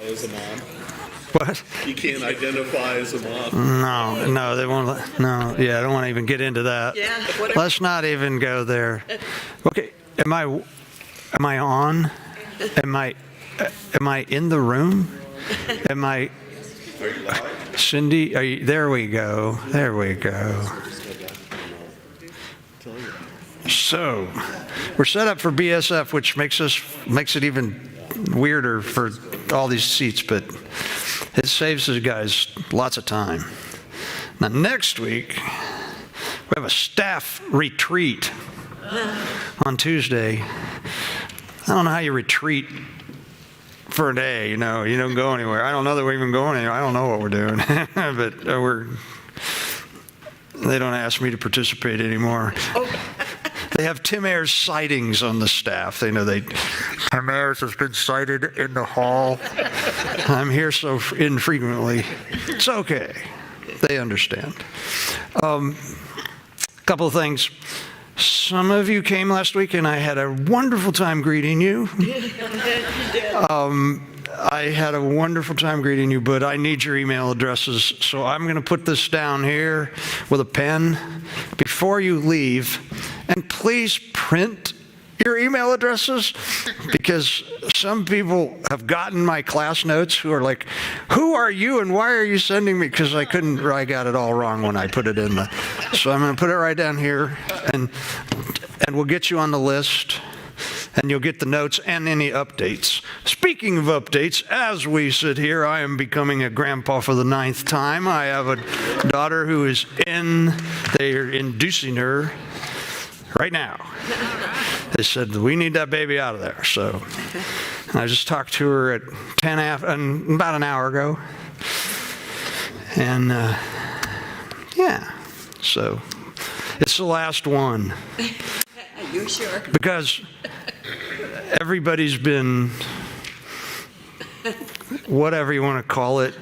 As a mom. What? You can't identify as a mom. No, they won't. No, yeah, I don't want to even get into that. Yeah, whatever. Let's not even go there. Okay, am I on? Am I in the room? Am I? Are you live? Cindy, are you? There we go. There we go. So, we're set up for BSF, which makes it even weirder for all these seats, but it saves the guys lots of time. Now, next week, we have a staff retreat on Tuesday. I don't know how you retreat for a day, you don't go anywhere. I don't know that we're even going anywhere. I don't know what we're doing, but they don't ask me to participate anymore. They have Tim Ayers sightings on the staff. They know Tim Ayers has been sighted in the hall. I'm here so infrequently. It's okay. They understand. Couple of things. Some of you came last week, and I had a wonderful time greeting you. I had a wonderful time greeting you, but I need your email addresses, so I'm going to put this down here with a pen before you leave, and please print your email addresses, because some people have gotten my class notes who are like, who are you and why are you sending me? Because I got it all wrong when I put it in so I'm going to put it right down here, and we'll get you on the list, and you'll get the notes and any updates. Speaking of updates, as we sit here, I am becoming a grandpa for the 9th time. I have a daughter who is they're inducing her right now. They said, we need that baby out of there. So I just talked to her at about an hour ago. And so it's the last one. Are you sure? Because everybody's been, whatever you want to call it,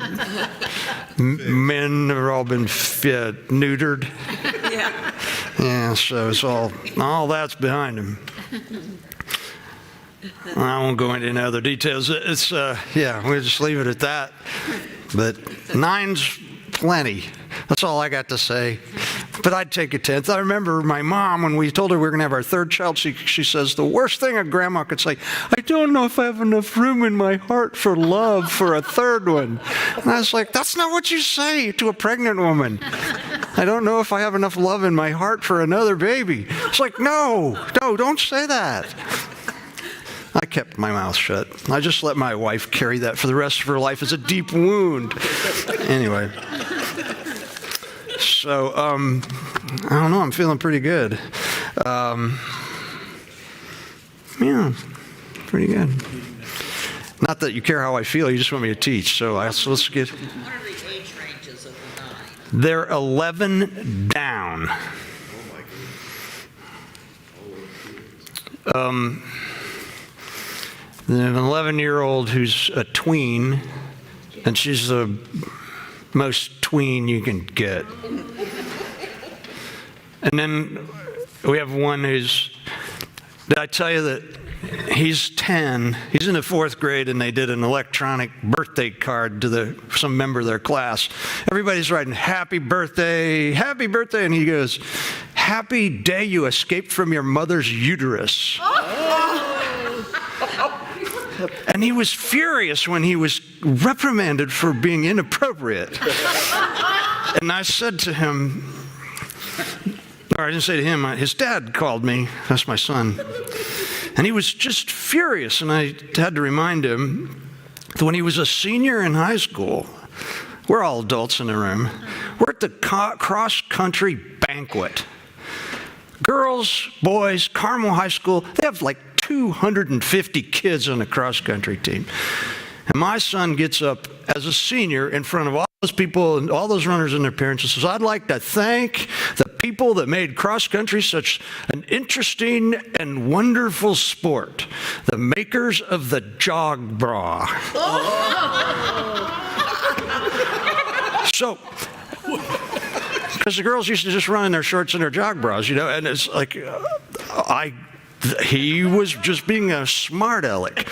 men have all been neutered. Yeah. Yeah, so it's all that's behind him. I won't go into any other details. It's we'll just leave it at that. But 9's plenty. That's all I got to say. But I'd take a 10th. I remember my mom, when we told her we were going to have our 3rd child, she says, the worst thing a grandma could say, I don't know if I have enough room in my heart for love for a 3rd one. And I was like, that's not what you say to a pregnant woman. I don't know if I have enough love in my heart for another baby. It's like, no, don't say that. I kept my mouth shut. I just let my wife carry that for the rest of her life as a deep wound. Anyway. So, I don't know, I'm feeling pretty good. Pretty good. Not that you care how I feel, you just want me to teach. So let's get... What are the age ranges of the 9? They're 11 down. There's an 11-year-old who's a tween, and she's the most tween you can get. And then we have one who's, did I tell you that he's 10, he's in the 4th grade, and they did an electronic birthday card to some member of their class. Everybody's writing, happy birthday, and he goes, happy day you escaped from your mother's uterus. And he was furious when he was reprimanded for being inappropriate. And I said to him, or I didn't say to him, his dad called me, that's my son. And he was just furious, and I had to remind him that when he was a senior in high school, we're all adults in the room, we're at the cross-country banquet. Girls, boys, Carmel High School, they have like 250 kids on the cross-country team. And my son gets up as a senior in front of all those people and all those runners and their parents and says, I'd like to thank the people that made cross-country such an interesting and wonderful sport, the makers of the jog bra. So, because the girls used to just run in their shorts and their jog bras, and it's like, he was just being a smart aleck.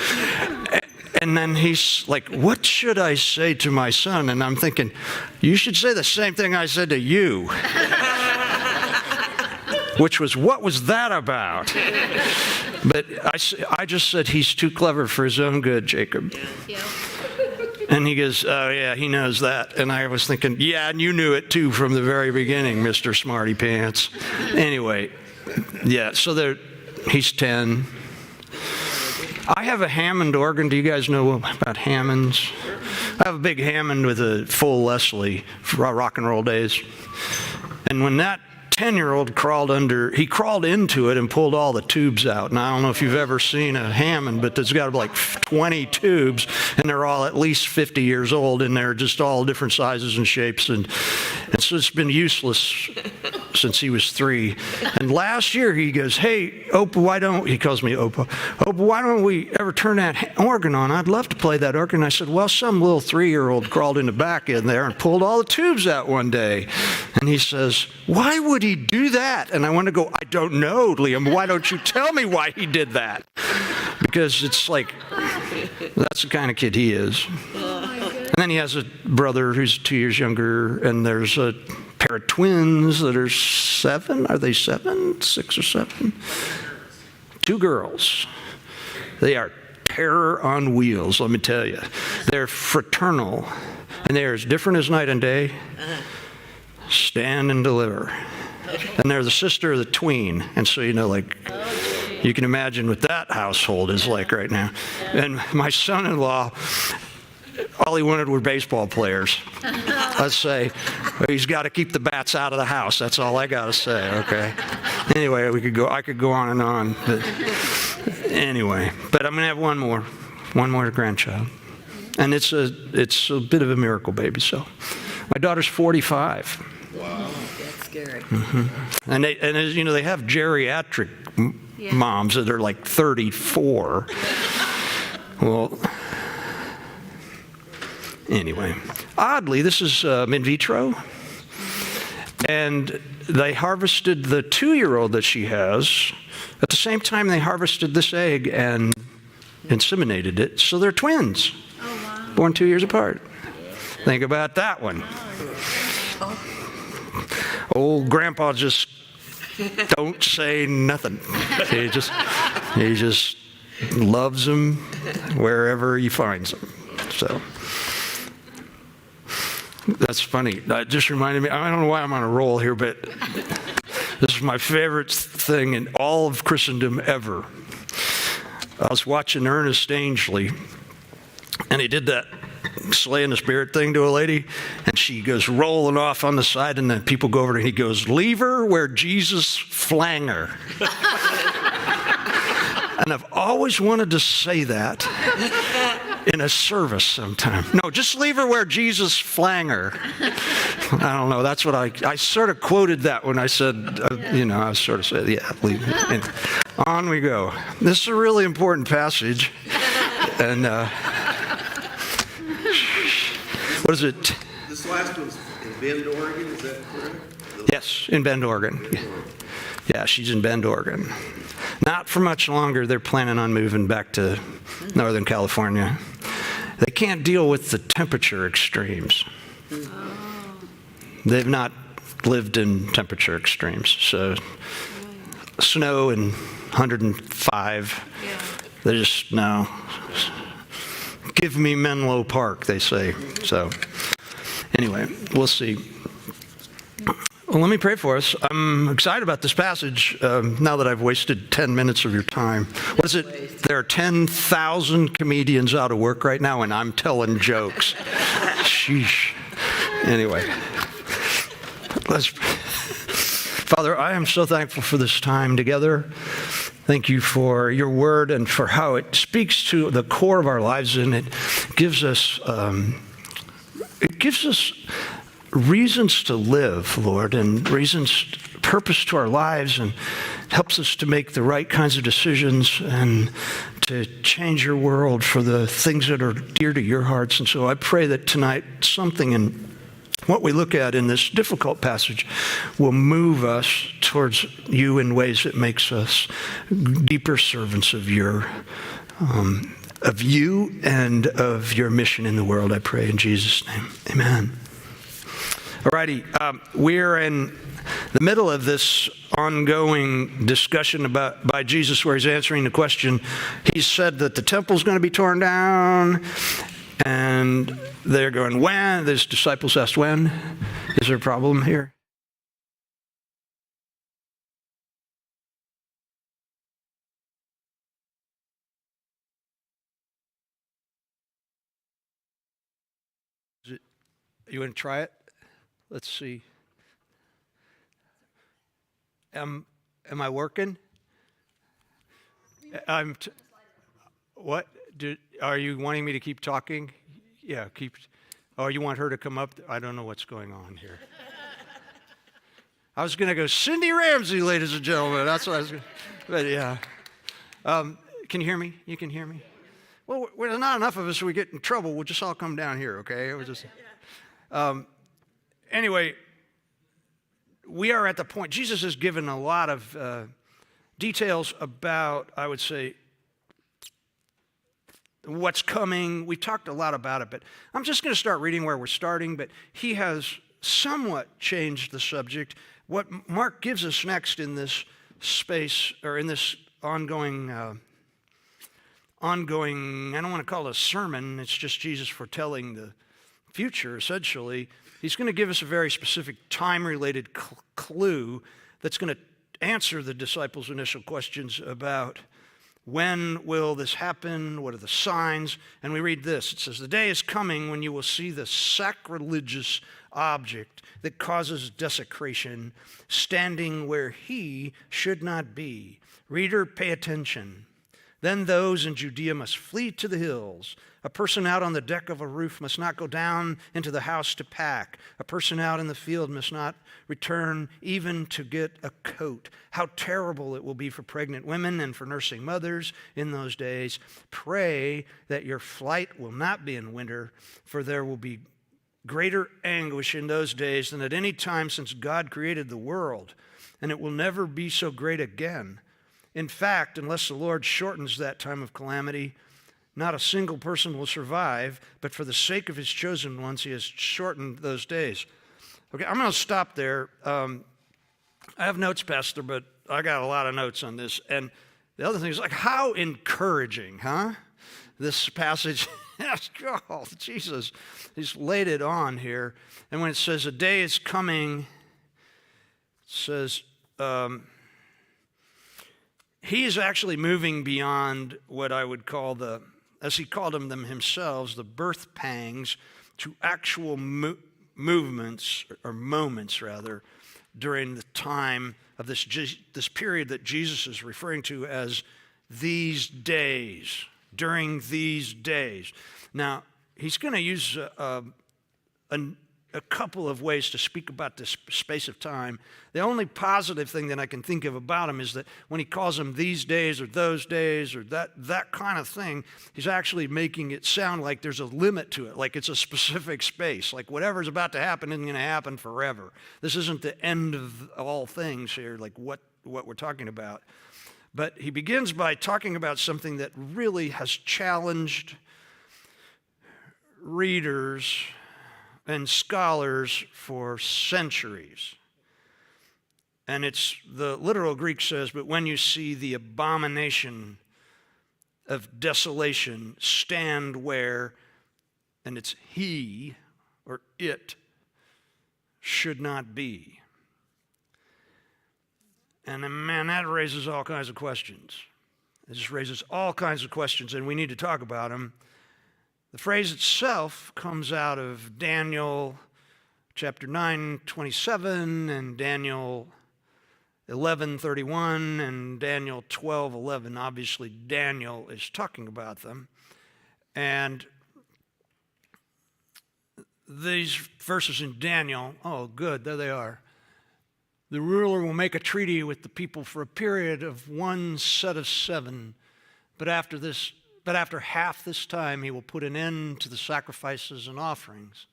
And then he's like, what should I say to my son? And I'm thinking, you should say the same thing I said to you. Which was, what was that about? But I just said, he's too clever for his own good, Jacob. Yeah. And he goes, oh, yeah, he knows that. And I was thinking, yeah, and you knew it too from the very beginning, Mr. Smarty Pants. Anyway, yeah, so he's 10. I have a Hammond organ. Do you guys know about Hammonds? I have a big Hammond with a full Leslie for rock and roll days. And when that 10-year-old crawled into it and pulled all the tubes out. And I don't know if you've ever seen a Hammond, but there's got to be like 20 tubes, and they're all at least 50 years old, and they're just all different sizes and shapes. And so it's been useless since he was 3. And last year he goes, hey, Opa, he calls me Opa, why don't we ever turn that organ on? I'd love to play that organ. I said, well, some little 3-year-old crawled in the back in there and pulled all the tubes out one day. And he says, why would he do that? And I want to go, I don't know, Liam. Why don't you tell me why he did that? Because it's like, that's the kind of kid he is. And then he has a brother who's 2 years younger, and there's a pair of twins that are 7. Are they 7? 6 or 7? 2 girls. They are terror on wheels, let me tell you. They're fraternal, and they're as different as night and day. Stand and deliver. And they're the sister of the tween. And so, you can imagine what that household is like right now. And my son-in-law, all he wanted were baseball players. Let's say, he's got to keep the bats out of the house. That's all I got to say, okay? Anyway, I could go on and on. But anyway, but I'm going to have one more grandchild. And it's a bit of a miracle baby. So my daughter's 45. Wow. That's scary. Mm-hmm. And they have geriatric moms that are like 34. Well, anyway, oddly, this is in vitro, and they harvested the 2-year-old that she has at the same time they harvested this egg and inseminated it, so they're twins. Oh, wow. Born 2 years apart. Think about that one. Old grandpa just don't say nothing. He just loves them wherever he finds them. So that's funny. That just reminded me. I don't know why I'm on a roll here, but this is my favorite thing in all of Christendom ever. I was watching Ernest Angley, and he did that slaying the spirit thing to a lady, and she goes rolling off on the side, and then people go over to her, and he goes, leave her where Jesus flang her. And I've always wanted to say that in a service sometime. No, just leave her where Jesus flang her. I don't know, that's what I sort of quoted that when I said, I sort of said, yeah, leave her. And on we go. This is a really important passage, and what is it? This last one's in Bend, Oregon, is that correct? Yes, in Bend, Oregon. Yeah, she's in Bend, Oregon. Not for much longer. They're planning on moving back to Northern California. They can't deal with the temperature extremes. They've not lived in temperature extremes. So snow and 105, they just, no. Give me Menlo Park, they say. So anyway, we'll see. Well, let me pray for us. I'm excited about this passage now that I've wasted 10 minutes of your time. What is it? There are 10,000 comedians out of work right now, and I'm telling jokes. Sheesh. Anyway, Father, I am so thankful for this time together. Thank you for your word and for how it speaks to the core of our lives, and it gives us reasons to live, Lord, and purpose to our lives, and helps us to make the right kinds of decisions and to change your world for the things that are dear to your hearts. And so I pray that tonight something in what we look at in this difficult passage will move us towards you in ways that makes us deeper servants of your of you and of your mission in the world, I pray in Jesus' name. Amen. All righty. We're in the middle of this ongoing discussion by Jesus where he's answering the question. He said that the temple's going to be torn down, and they're going, when? His disciples asked, when? Is there a problem here? You want to try it? Let's see. Am I working? What? Are you wanting me to keep talking? Yeah, keep. Oh, you want her to come up? I don't know what's going on here. I was going to go Cindy Ramsey, ladies and gentlemen. That's what I was going to. But yeah. Can you hear me? You can hear me? Well, there's not enough of us, so we get in trouble. We'll just all come down here, okay? It was just. Anyway, we are at the point, Jesus has given a lot of details about, I would say, what's coming. We talked a lot about it, but I'm just going to start reading where we're starting, but he has somewhat changed the subject. What Mark gives us next in this space, or in this ongoing, I don't want to call it a sermon, it's just Jesus foretelling the future, essentially. He's going to give us a very specific time-related clue that's going to answer the disciples' initial questions about when will this happen, what are the signs, and we read this. It says, the day is coming when you will see the sacrilegious object that causes desecration standing where he should not be. Reader, pay attention. Then those in Judea must flee to the hills. A person out on the deck of a roof must not go down into the house to pack. A person out in the field must not return even to get a coat. How terrible it will be for pregnant women and for nursing mothers in those days. Pray that your flight will not be in winter, for there will be greater anguish in those days than at any time since God created the world, and it will never be so great again. In fact, unless the Lord shortens that time of calamity, not a single person will survive, but for the sake of his chosen ones, he has shortened those days. Okay, I'm going to stop there. I have notes, Pastor, but I got a lot of notes on this. And the other thing is, like, how encouraging, huh? This passage, oh, Jesus, he's laid it on here. And when it says a day is coming, it says, he is actually moving beyond what I would call the, as he called them himself, the birth pangs, to actual movements, or moments rather, during the time of this period that Jesus is referring to as these days, during these days. Now, he's going to use a couple of ways to speak about this space of time. The only positive thing that I can think of about him is that when he calls them these days or those days or that kind of thing, he's actually making it sound like there's a limit to it, like it's a specific space, like whatever's about to happen isn't going to happen forever. This isn't the end of all things here, like what we're talking about. But he begins by talking about something that really has challenged readers and scholars for centuries. And it's, the literal Greek says, but when you see the abomination of desolation stand where, and it's he or it should not be. And man, that raises all kinds of questions. It just raises all kinds of questions, and we need to talk about them. The phrase itself comes out of Daniel chapter 9:27 and Daniel 11:31 and Daniel 12:11. Obviously, Daniel is talking about them. And these verses in Daniel, oh, good, there they are. The ruler will make a treaty with the people for a period of one set of 7, but after half this time, he will put an end to the sacrifices and offerings.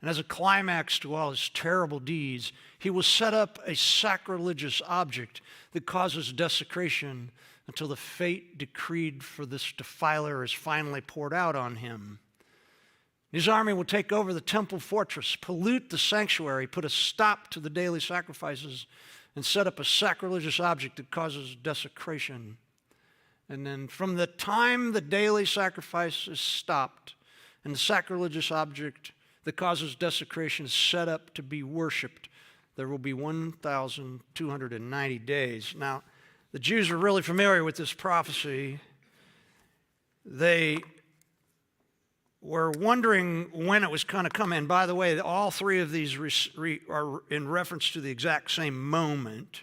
And as a climax to all his terrible deeds, he will set up a sacrilegious object that causes desecration until the fate decreed for this defiler is finally poured out on him. His army will take over the temple fortress, pollute the sanctuary, put a stop to the daily sacrifices, and set up a sacrilegious object that causes desecration. And then from the time the daily sacrifice is stopped and the sacrilegious object that causes desecration is set up to be worshipped, there will be 1,290 days. Now, the Jews were really familiar with this prophecy. They were wondering when it was going to come. And by the way, all three of these are in reference to the exact same moment.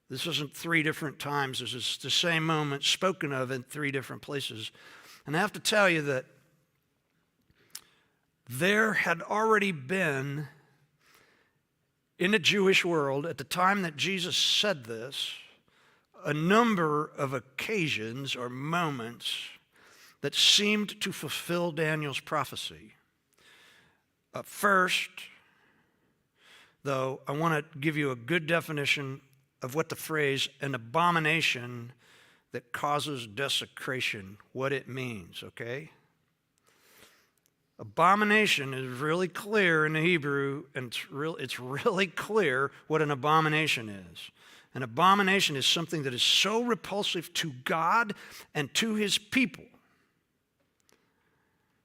This isn't three different times. This is the same moment spoken of in three different places. And I have to tell you that there had already been, in the Jewish world, at the time that Jesus said this, a number of occasions or moments that seemed to fulfill Daniel's prophecy. First, though, I want to give you a good definition of what the phrase an abomination that causes desecration, what it means, okay? Abomination is really clear in the Hebrew, and it's really clear what an abomination is. An abomination is something that is so repulsive to God and to his people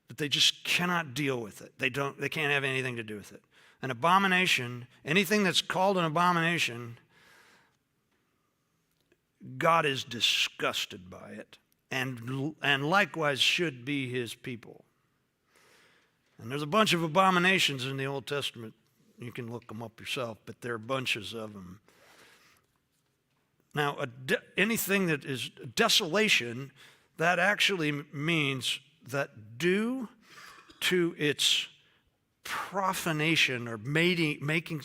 that they just cannot deal with it. They can't have anything to do with it. An abomination, anything that's called an abomination, God is disgusted by it, and likewise should be his people. And there's a bunch of abominations in the Old Testament. You can look them up yourself, but there are bunches of them. Now, anything that is desolation, that actually means that due to its profanation or making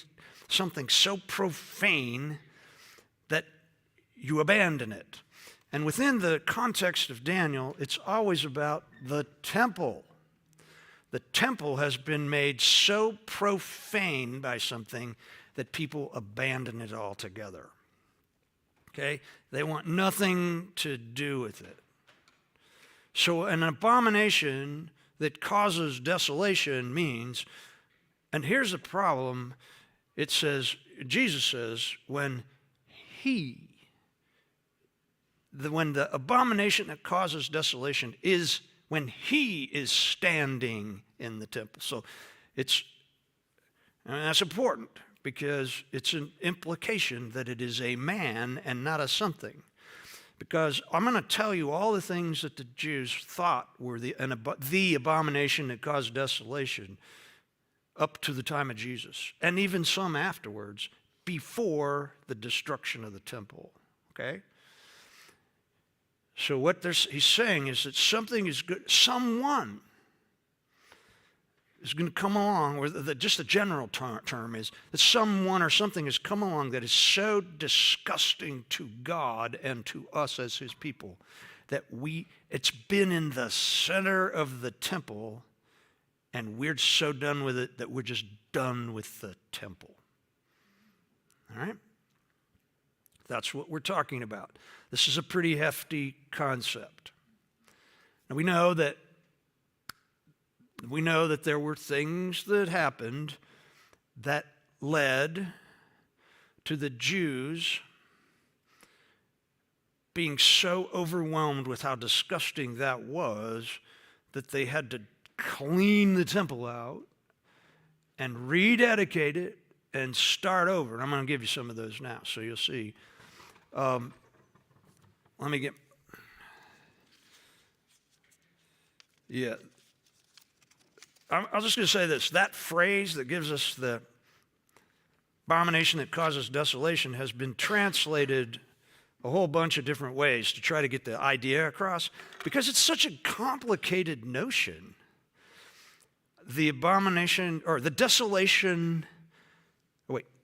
something so profane that you abandon it. And within the context of Daniel, it's always about the temple. The temple has been made so profane by something that people abandon it altogether. Okay? They want nothing to do with it. So an abomination that causes desolation means, and here's the problem, it says, Jesus says, when the abomination that causes desolation is when he is standing in the temple. So that's important because it's an implication that it is a man and not a something. Because I'm going to tell you all the things that the Jews thought were the abomination that caused desolation up to the time of Jesus, and even some afterwards, before the destruction of the temple. Okay? So what he's saying is that something is good, someone is going to come along, or just the general term is that someone or something has come along that is so disgusting to God and to us as his people that it's been in the center of the temple, and we're so done with it that we're just done with the temple. All right? That's what we're talking about. This is a pretty hefty concept. Now we know that there were things that happened that led to the Jews being so overwhelmed with how disgusting that was that they had to clean the temple out and rededicate it and start over. And I'm going to give you some of those now, so you'll see. Let me get... Yeah. I'm just going to say this. That phrase that gives us the abomination that causes desolation has been translated a whole bunch of different ways to try to get the idea across, because it's such a complicated notion. The abomination, or the desolation,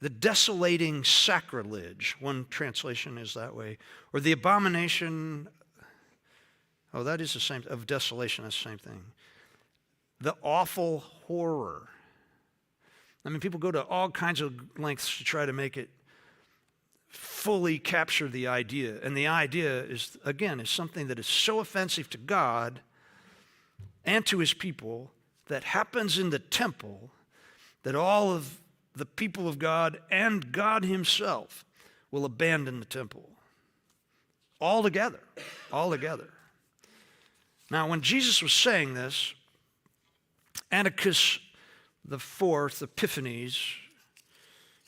the desolating sacrilege, one translation is that way, or the abomination, that is the same, of desolation, that's the same thing. The awful horror. I mean, people go to all kinds of lengths to try to make it fully capture the idea. And the idea is, again, is something that is so offensive to God and to his people that happens in the temple that all of the people of God and God himself will abandon the temple. Altogether. Now, when Jesus was saying this, Antiochus the fourth, Epiphanes,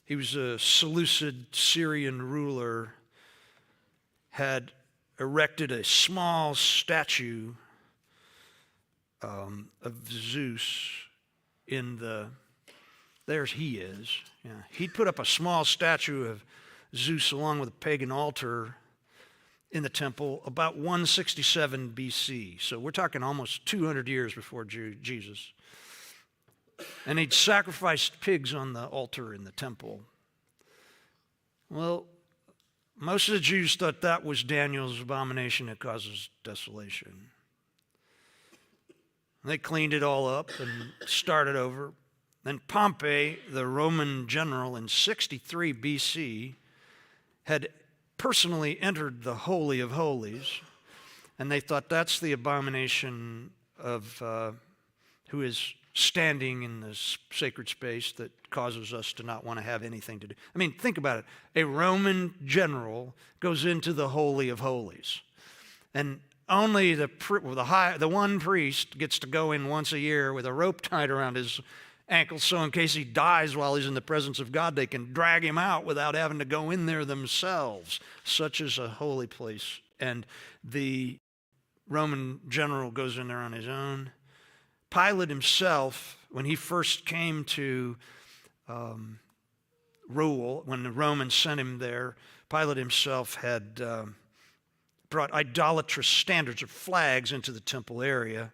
he was a Seleucid Syrian ruler, had erected a small statue of Zeus in the, there's he is. Yeah. He'd put up a small statue of Zeus along with a pagan altar in the temple about 167 BC. So we're talking almost 200 years before Jesus. And he'd sacrificed pigs on the altar in the temple. Well, most of the Jews thought that was Daniel's abomination that causes desolation. They cleaned it all up and started over. Then Pompey, the Roman general in 63 BC, had personally entered the Holy of Holies, and they thought that's the abomination of who is standing in this sacred space that causes us to not want to have anything to do. I mean, think about it. A Roman general goes into the Holy of Holies, and only the one priest gets to go in once a year with a rope tied around his ankle, so in case he dies while he's in the presence of God, they can drag him out without having to go in there themselves. Such is a holy place. And the Roman general goes in there on his own. Pilate himself, when he first came to rule, when the Romans sent him there, Pilate himself had brought idolatrous standards or flags into the temple area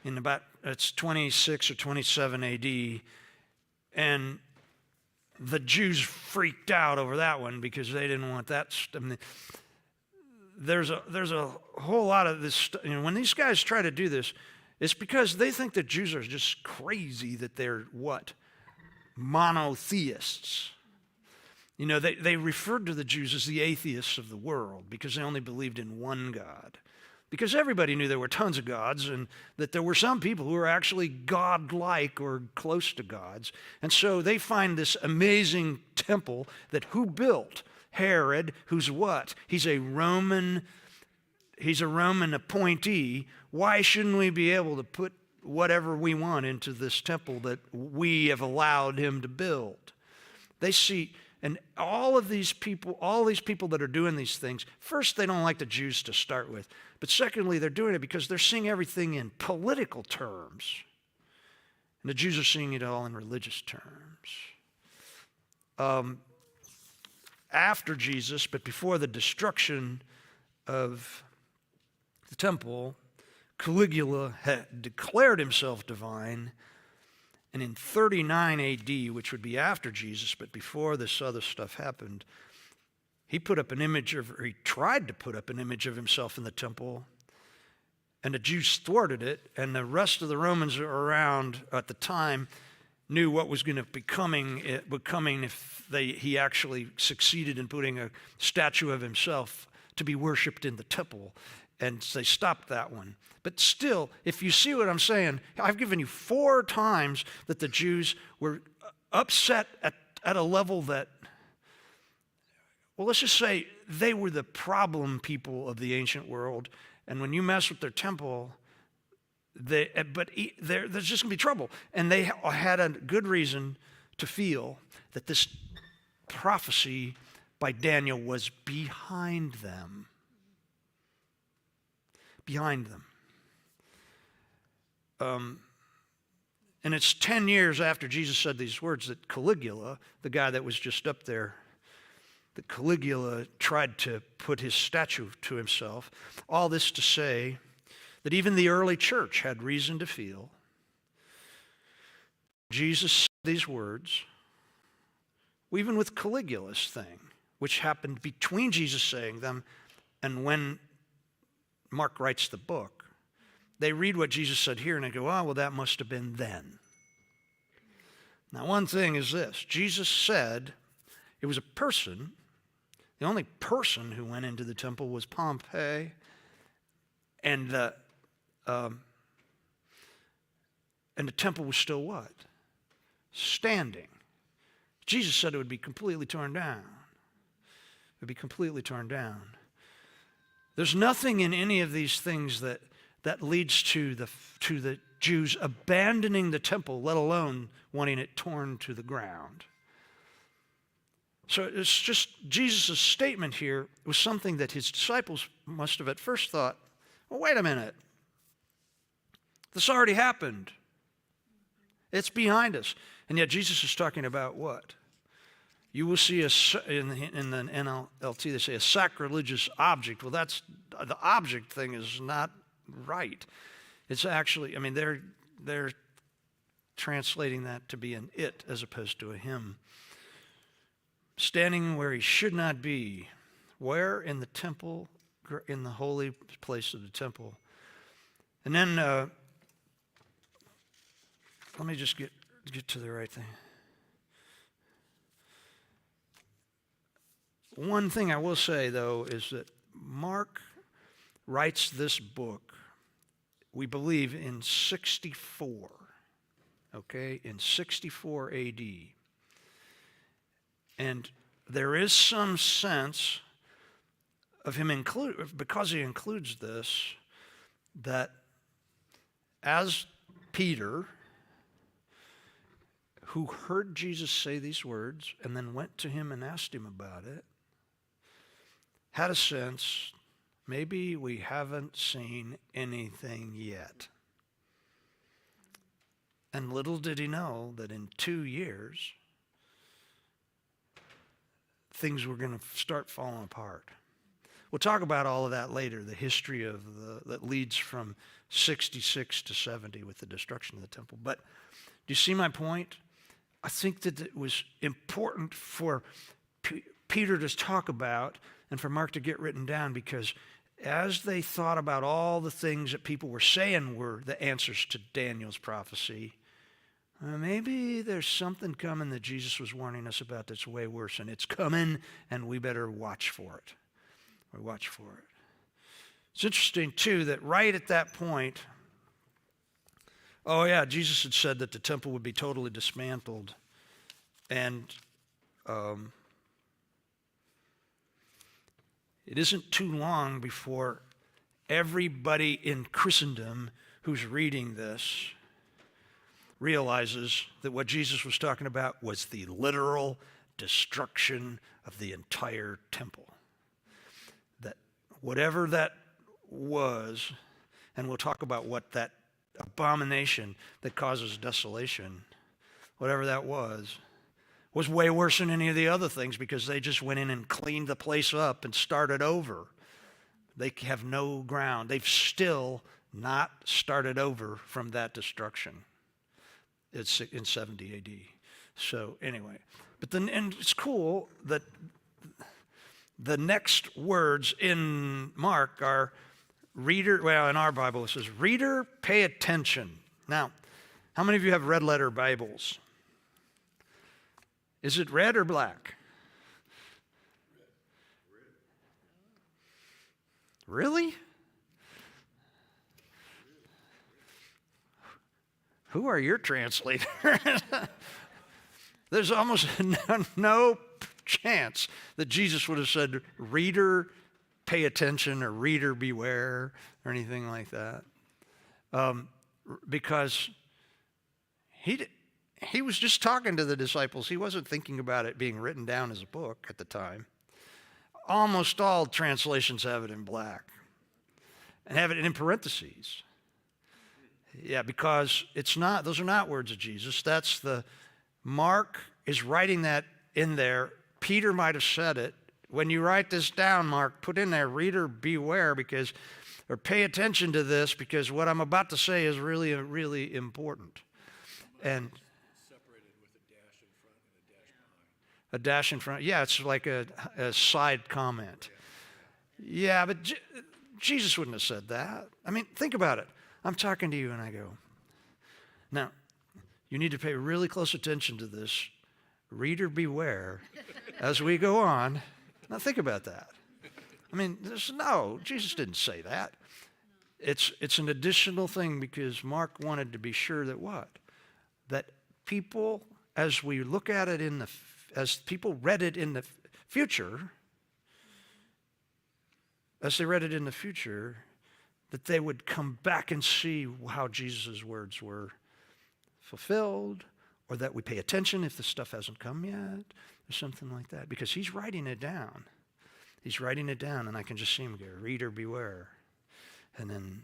in about, it's 26 or 27 AD, and the Jews freaked out over that one because they didn't want that. I mean, there's a whole lot of this. When these guys try to do this, it's because they think that Jews are just crazy, that they're what? Monotheists. You know, they referred to the Jews as the atheists of the world because they only believed in one God. Because everybody knew there were tons of gods and that there were some people who were actually God-like or close to gods. And so they find this amazing temple that who built? Herod, who's what? He's a Roman appointee. Why shouldn't we be able to put whatever we want into this temple that we have allowed him to build? They see, and all these people that are doing these things, first, they don't like the Jews to start with. But secondly, they're doing it because they're seeing everything in political terms. And the Jews are seeing it all in religious terms. After Jesus, but before the destruction of the temple, Caligula had declared himself divine. And in 39 AD, which would be after Jesus, but before this other stuff happened, he tried to put up an image of himself in the temple, and the Jews thwarted it, and the rest of the Romans around at the time knew what was going to be coming if he actually succeeded in putting a statue of himself to be worshipped in the temple, and they stopped that one. But still, if you see what I'm saying, I've given you 4 times that the Jews were upset at a level that, well, let's just say they were the problem people of the ancient world, and when you mess with their temple, there's just going to be trouble. And they had a good reason to feel that this prophecy by Daniel was behind them. Behind them. And it's 10 years after Jesus said these words that Caligula, the guy that was just up there, that Caligula tried to put his statue to himself. All this to say that even the early church had reason to feel Jesus said these words, even with Caligula's thing, which happened between Jesus saying them and when Mark writes the book. They read what Jesus said here and they go, oh, well, that must have been then. Now, one thing is this. Jesus said it was a person. The only person who went into the temple was Pompey, and the temple was still what? Standing. Jesus said it would be completely torn down. It would be completely torn down. There's nothing in any of these things that leads to the Jews abandoning the temple, let alone wanting it torn to the ground. So it's just Jesus' statement here was something that his disciples must have at first thought, well, wait a minute. This already happened. It's behind us. And yet Jesus is talking about what? You will see in the NLT, they say a sacrilegious object. Well, that's the object thing is not right. It's actually, they're translating that to be an it as opposed to a him. Standing where he should not be. Where? In the temple, in the holy place of the temple. And then, let me just get to the right thing. One thing I will say, though, is that Mark writes this book, we believe, in 64, okay, in 64 A.D. And there is some sense of him because he includes this, that as Peter, who heard Jesus say these words and then went to him and asked him about it, had a sense, maybe we haven't seen anything yet. And little did he know that in 2 years, things were going to start falling apart. We'll talk about all of that later, the history of that leads from 66 to 70 with the destruction of the temple. But do you see my point? I think that it was important for Peter to talk about and for Mark to get written down, because as they thought about all the things that people were saying were the answers to Daniel's prophecy, maybe there's something coming that Jesus was warning us about that's way worse, and it's coming, and we better watch for it. Or watch for it. It's interesting, too, that right at that point, Jesus had said that the temple would be totally dismantled, and it isn't too long before everybody in Christendom who's reading this realizes that what Jesus was talking about was the literal destruction of the entire temple. That whatever that was, and we'll talk about what that abomination that causes desolation, whatever that was way worse than any of the other things, because they just went in and cleaned the place up and started over. They have no ground. They've still not started over from that destruction. It's in 70 AD. So anyway, but then, and it's cool that the next words in Mark are reader, well, in our Bible it says, reader, pay attention. Now, how many of you have red letter Bibles? Is it red or black? Really? Who are your translators? There's almost no chance that Jesus would have said, reader, pay attention, or reader, beware, or anything like that. Because he was just talking to the disciples. He wasn't thinking about it being written down as a book at the time. Almost all translations have it in black and have it in parentheses. Yeah, because those are not words of Jesus. Mark is writing that in there. Peter might have said it. When you write this down, Mark, put in there, reader, beware, or pay attention to this, because what I'm about to say is really, really important. And separated with a dash in front and a dash behind. a dash in front. Yeah, it's like a side comment. Yeah, but Jesus wouldn't have said that. I mean, think about it. I'm talking to you and I go, now, You need to pay really close attention to this. Reader beware as we go on. Now think about that. I mean, Jesus didn't say that. It's an additional thing because Mark wanted to be sure that what? That people, as we look at it as people read it in the future, as they read it in the future, that they would come back and see how Jesus' words were fulfilled, or that we pay attention if the stuff hasn't come yet, or something like that. Because he's writing it down. He's writing it down, and I can just see him go, reader beware. And then,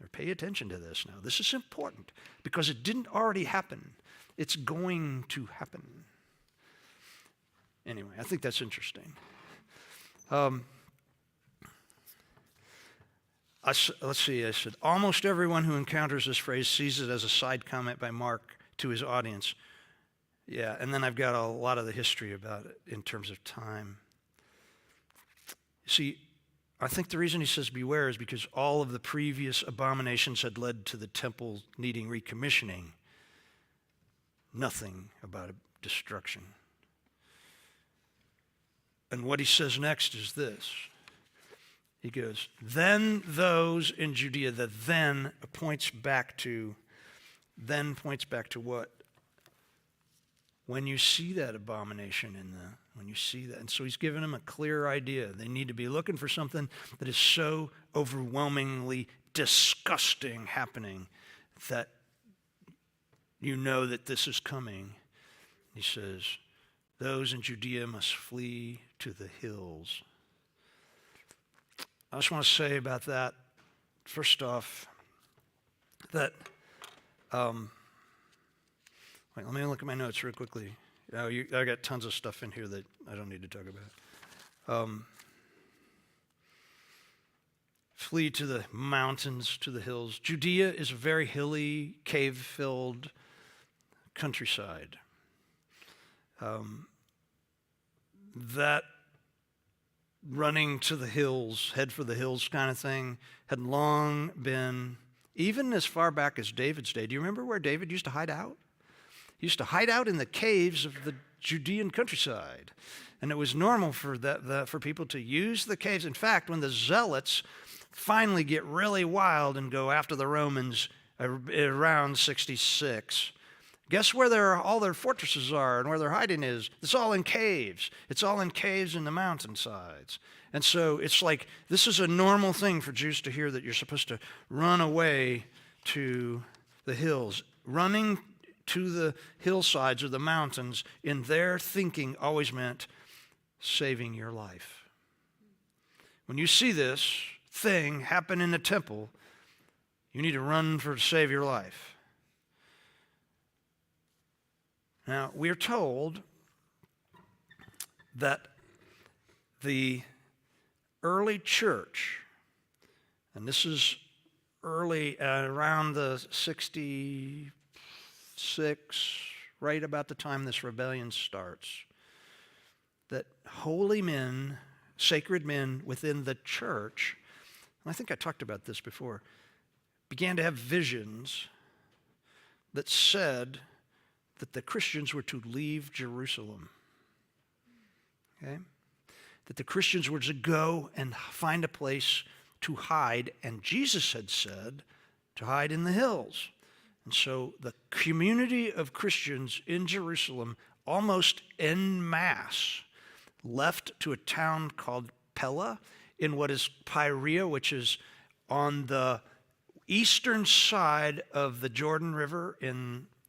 or pay attention to this now. This is important, because it didn't already happen. It's going to happen. Anyway, I think that's interesting. Let's see, I said, almost everyone who encounters this phrase sees it as a side comment by Mark to his audience. Yeah, and then I've got a lot of the history about it in terms of time. See, I think the reason he says beware is because all of the previous abominations had led to the temple needing recommissioning. Nothing about destruction. And what he says next is this. He goes, then those in Judea, the then points back to what? When you see that abomination when you see that. And so he's given them a clear idea. They need to be looking for something that is so overwhelmingly disgusting happening that you know that this is coming. He says, those in Judea must flee to the hills. I just want to say about that, first off, that, wait, let me look at my notes real quickly. I got tons of stuff in here that I don't need to talk about. Flee to the mountains, to the hills. Judea is a very hilly, cave-filled countryside. That running to the hills, head for the hills kind of thing, had long been, even as far back as David's day. Do you remember where David used to hide out? He used to hide out in the caves of the Judean countryside. And it was normal for for people to use the caves. In fact, when the zealots finally get really wild and go after the Romans around 66, guess where all their fortresses are and where their hiding is? It's all in caves. It's all in caves in the mountainsides. And so it's like, this is a normal thing for Jews to hear, that you're supposed to run away to the hills. Running to the hillsides or the mountains, in their thinking, always meant saving your life. When you see this thing happen in the temple, you need to run to save your life. Now, we're told that the early church, and this is early, around the 66, right about the time this rebellion starts, that holy men, sacred men within the church, and I think I talked about this before, began to have visions that said that the Christians were to leave Jerusalem. Okay? That the Christians were to go and find a place to hide, and Jesus had said to hide in the hills. And so the community of Christians in Jerusalem, almost en masse, left to a town called Pella in what is Perea, which is on the eastern side of the Jordan River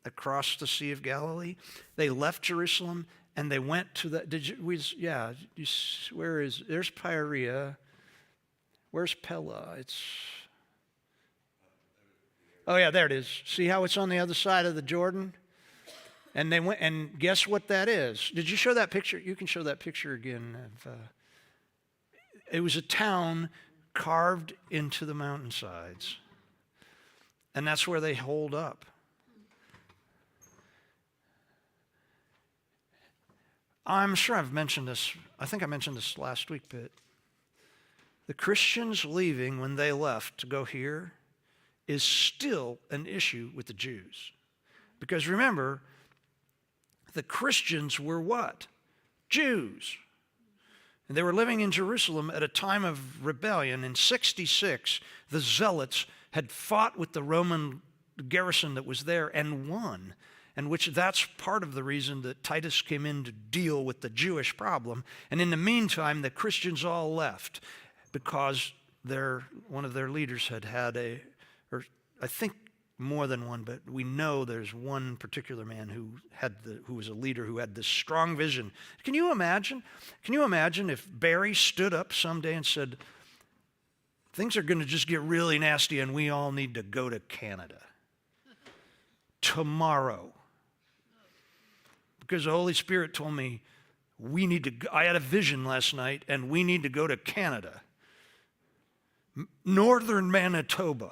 across the Sea of Galilee. They left Jerusalem and they went to there's Perea. Where's Pella? Oh yeah, there it is. See how it's on the other side of the Jordan? And they went, and guess what that is? Did you show that picture? You can show that picture again. It was a town carved into the mountainsides. And that's where they holed up. I'm sure I've mentioned this. I think I mentioned this last week, but the Christians leaving when they left to go here is still an issue with the Jews. Because remember, the Christians were what? Jews. And they were living in Jerusalem at a time of rebellion. In 66, the Zealots had fought with the Roman garrison that was there and won. And which that's part of the reason that Titus came in to deal with the Jewish problem. And in the meantime, the Christians all left because one of their leaders had or I think more than one, but we know there's one particular man who was a leader who had this strong vision. Can you imagine? Can you imagine if Barry stood up someday and said, things are going to just get really nasty and we all need to go to Canada tomorrow? Because the Holy Spirit told me I had a vision last night and we need to go to Canada. Northern Manitoba.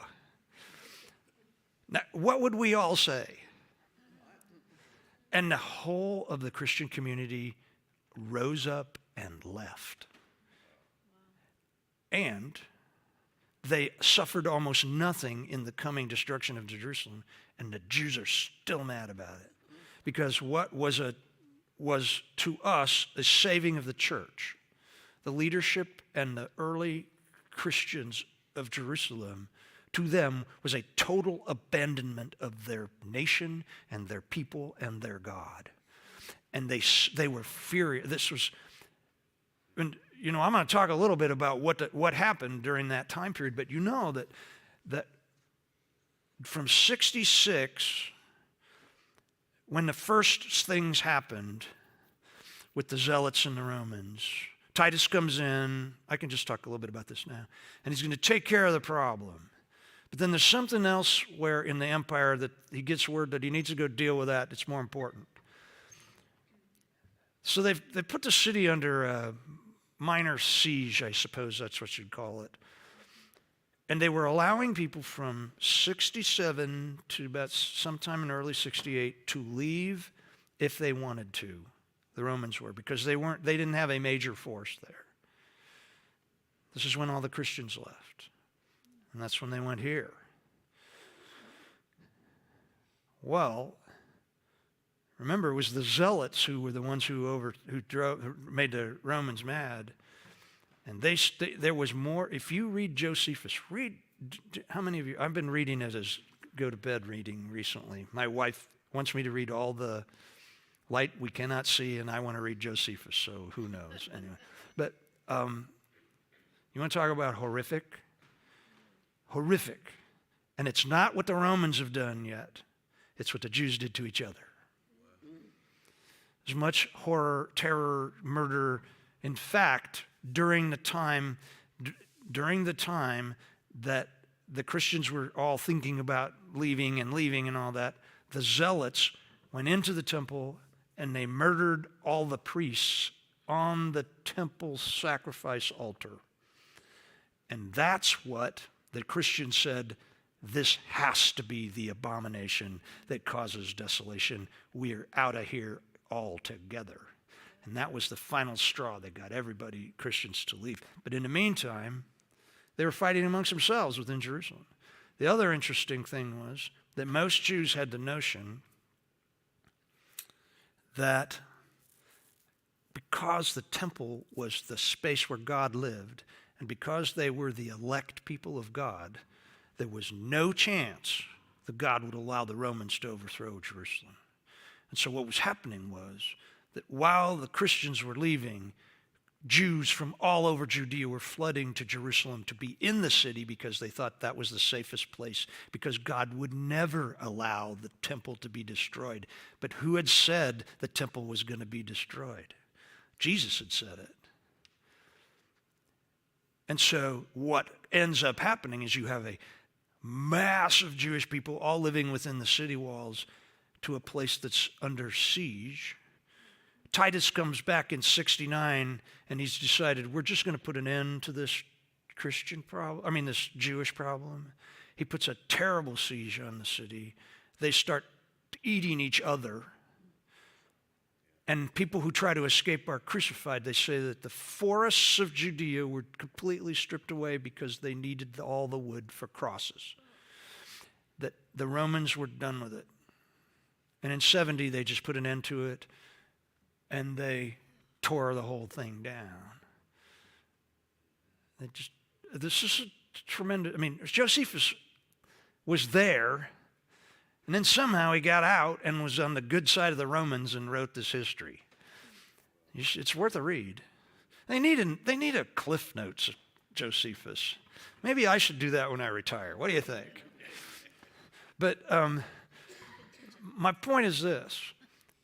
Now, what would we all say? And the whole of the Christian community rose up and left. And they suffered almost nothing in the coming destruction of Jerusalem, and the Jews are still mad about it. Because what was to us a saving of the church, the leadership and the early Christians of Jerusalem, to them was a total abandonment of their nation and their people and their God. And they were furious. This was, and I'm going to talk a little bit about what happened during that time period, but you know that from 66, when the first things happened with the Zealots and the Romans, Titus comes in. I can just talk a little bit about this now. And he's going to take care of the problem. But then there's something else where in the empire that he gets word that he needs to go deal with that. It's more important. So they put the city under a minor siege, I suppose that's what you'd call it. And they were allowing people from 67 to about sometime in early 68 to leave if they wanted to. The Romans were, because they didn't have a major force there. This is when all the Christians left. And that's when they went here. Well, remember, it was the Zealots who were the ones who made the Romans mad. And there was more. If you read Josephus, how many of you? I've been reading it as go to bed reading recently. My wife wants me to read all the light we cannot see, and I want to read Josephus, so who knows? Anyway, but you want to talk about horrific? Horrific. And it's not what the Romans have done yet. It's what the Jews did to each other. There's much horror, terror, murder. In fact, during the time that the Christians were all thinking about leaving and all that, the Zealots went into the temple and they murdered all the priests on the temple sacrifice altar. And that's what the Christians said, this has to be the abomination that causes desolation. We're out of here altogether. And that was the final straw that got Christians to leave. But in the meantime, they were fighting amongst themselves within Jerusalem. The other interesting thing was that most Jews had the notion that because the temple was the space where God lived, and because they were the elect people of God, there was no chance that God would allow the Romans to overthrow Jerusalem. And so what was happening was that while the Christians were leaving, Jews from all over Judea were flooding to Jerusalem to be in the city because they thought that was the safest place, because God would never allow the temple to be destroyed. But who had said the temple was going to be destroyed? Jesus had said it. And so what ends up happening is you have a mass of Jewish people all living within the city walls to a place that's under siege. Titus comes back in 69 and he's decided we're just going to put an end to this this Jewish problem. He puts a terrible siege on the city. They start eating each other. And people who try to escape are crucified. They say that the forests of Judea were completely stripped away because they needed all the wood for crosses. That the Romans were done with it. And in 70, they just put an end to it, and they tore the whole thing down. This is a tremendous, Josephus was there, and then somehow he got out and was on the good side of the Romans and wrote this history. It's worth a read. They need a Cliff Notes of Josephus. Maybe I should do that when I retire. What do you think? But my point is this.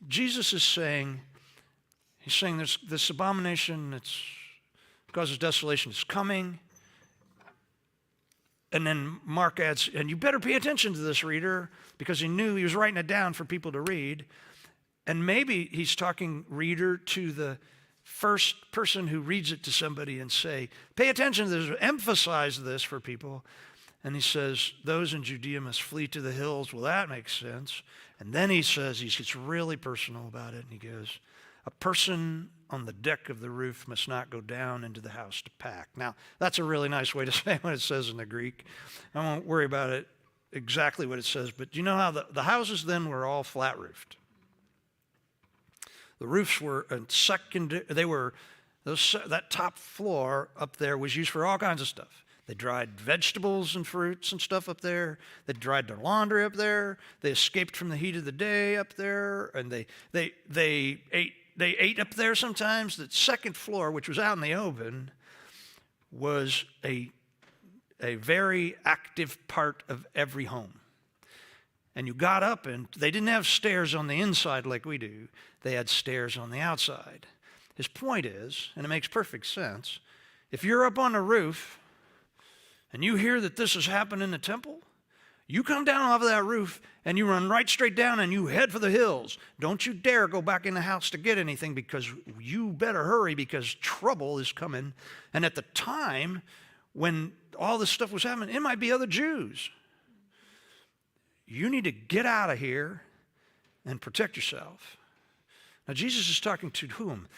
Jesus is saying, he's saying there's this abomination that causes desolation is coming. And then Mark adds, and you better pay attention to this, reader, because he knew he was writing it down for people to read. And maybe he's talking, reader, to the first person who reads it to somebody and say, pay attention to this, emphasize this for people. And he says, those in Judea must flee to the hills. Well, that makes sense. And then he says, he gets really personal about it, and he goes, a person on the deck of the roof must not go down into the house to pack. Now, that's a really nice way to say what it says in the Greek. I won't worry about it exactly what it says, but you know how the houses then were all flat roofed. The roofs were that top floor up there was used for all kinds of stuff. They dried vegetables and fruits and stuff up there. They dried their laundry up there. They escaped from the heat of the day up there, and they ate up there sometimes. The second floor, which was out in the open, was a very active part of every home. And you got up, and they didn't have stairs on the inside like we do. They had stairs on the outside. His point is, and it makes perfect sense, if you're up on a roof and you hear that this has happened in the temple, you come down off of that roof and you run right straight down and you head for the hills. Don't you dare go back in the house to get anything, because you better hurry, because trouble is coming. And at the time when all this stuff was happening, it might be other Jews. You need to get out of here and protect yourself. Now, Jesus is talking to whom?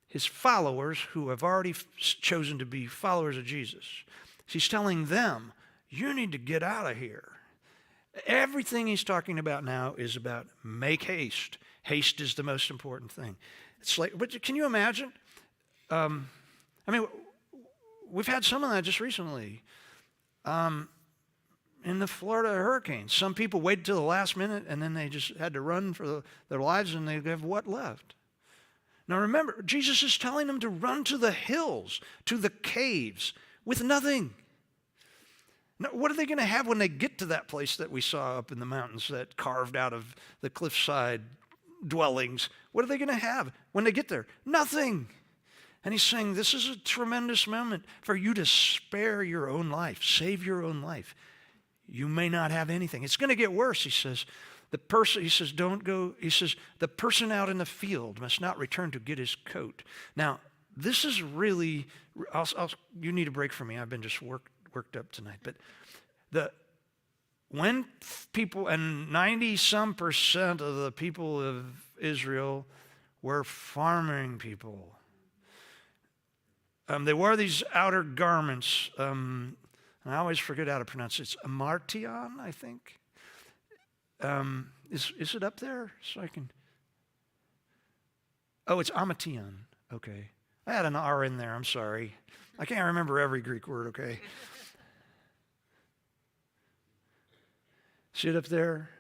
His followers who have already chosen to be followers of Jesus. He's telling them, you need to get out of here. Everything he's talking about now is about make haste. Haste is the most important thing. It's like, but can you imagine? We've had some of that just recently. In the Florida hurricane, some people waited till the last minute, and then they just had to run for their lives, and they have what left? Now remember, Jesus is telling them to run to the hills, to the caves, with nothing. Now, what are they going to have when they get to that place that we saw up in the mountains, that carved out of the cliffside dwellings? What are they going to have when they get there? Nothing. And he's saying this is a tremendous moment for you to spare your own life, save your own life. You may not have anything. It's going to get worse, he says. The person out in the field must not return to get his coat. Now, this is really, you need a break from me. I've been just worked up tonight. But when people, and 90-some% of the people of Israel were farming people. They wore these outer garments. And I always forget how to pronounce it. It's amartion, I think. Is it up there? So I can. Oh, it's amation. Okay. I had an R in there. I'm sorry. I can't remember every Greek word, okay? See it up there?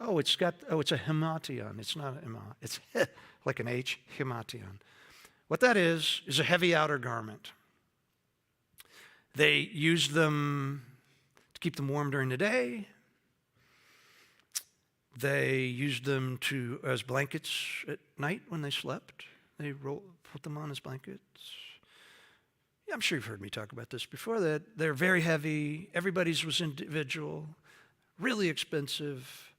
It's a hemation. It's not an ima. It's like an H, hemation. What that is a heavy outer garment. They used them to keep them warm during the day. They used them as blankets at night when they slept. They put them on as blankets. Yeah, I'm sure you've heard me talk about this before. That they're very heavy. Everybody's was individual, really expensive.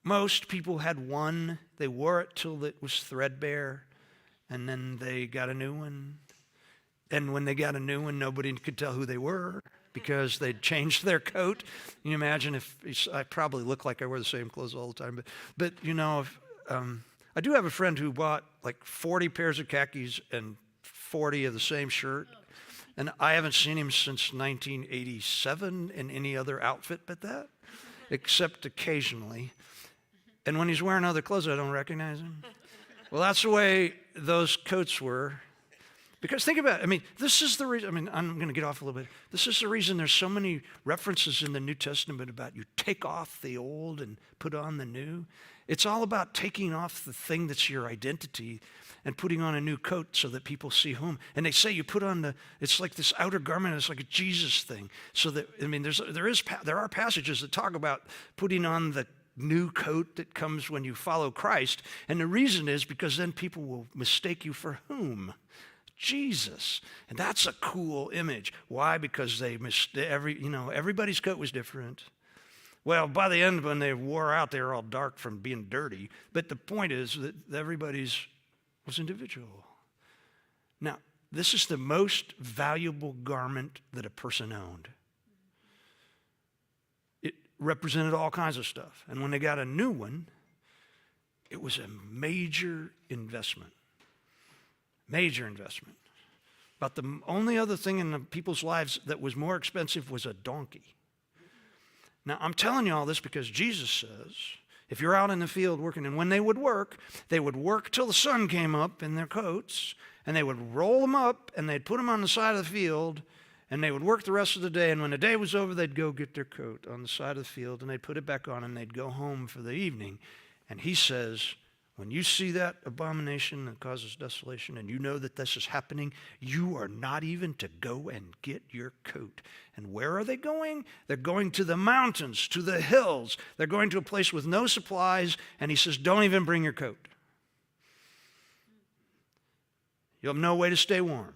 Most people had one. They wore it till it was threadbare, and then they got a new one. And when they got a new one, nobody could tell who they were because they'd changed their coat. Can you imagine if I probably look like I wear the same clothes all the time, but I do have a friend who bought like 40 pairs of khakis and 40 of the same shirt. And I haven't seen him since 1987 in any other outfit but that, except occasionally. And when he's wearing other clothes, I don't recognize him. Well, that's the way those coats were. Because think about it. I mean, this is the reason. I mean, I'm going to get off a little bit. This is the reason there's so many references in the New Testament about you take off the old and put on the new. It's all about taking off the thing that's your identity and putting on a new coat so that people see whom. And they say you put on it's like this outer garment, it's like a Jesus thing. So that, I mean, there are passages that talk about putting on the new coat that comes when you follow Christ. And the reason is because then people will mistake you for whom? Jesus. And that's a cool image. Why? Because everybody's coat was different. Well, by the end, when they wore out, they were all dark from being dirty. But the point is that everybody's was individual. Now, this is the most valuable garment that a person owned. It represented all kinds of stuff. And when they got a new one, it was a major investment. Major investment. But the only other thing in the people's lives that was more expensive was a donkey. Now, I'm telling you all this because Jesus says, if you're out in the field working, and when they would work till the sun came up in their coats, and they would roll them up, and they'd put them on the side of the field, and they would work the rest of the day, and when the day was over, they'd go get their coat on the side of the field, and they'd put it back on, and they'd go home for the evening. And he says, when you see that abomination that causes desolation and you know that this is happening, you are not even to go and get your coat. And where are they going? They're going to the mountains, to the hills. They're going to a place with no supplies. And he says, don't even bring your coat. You'll have no way to stay warm.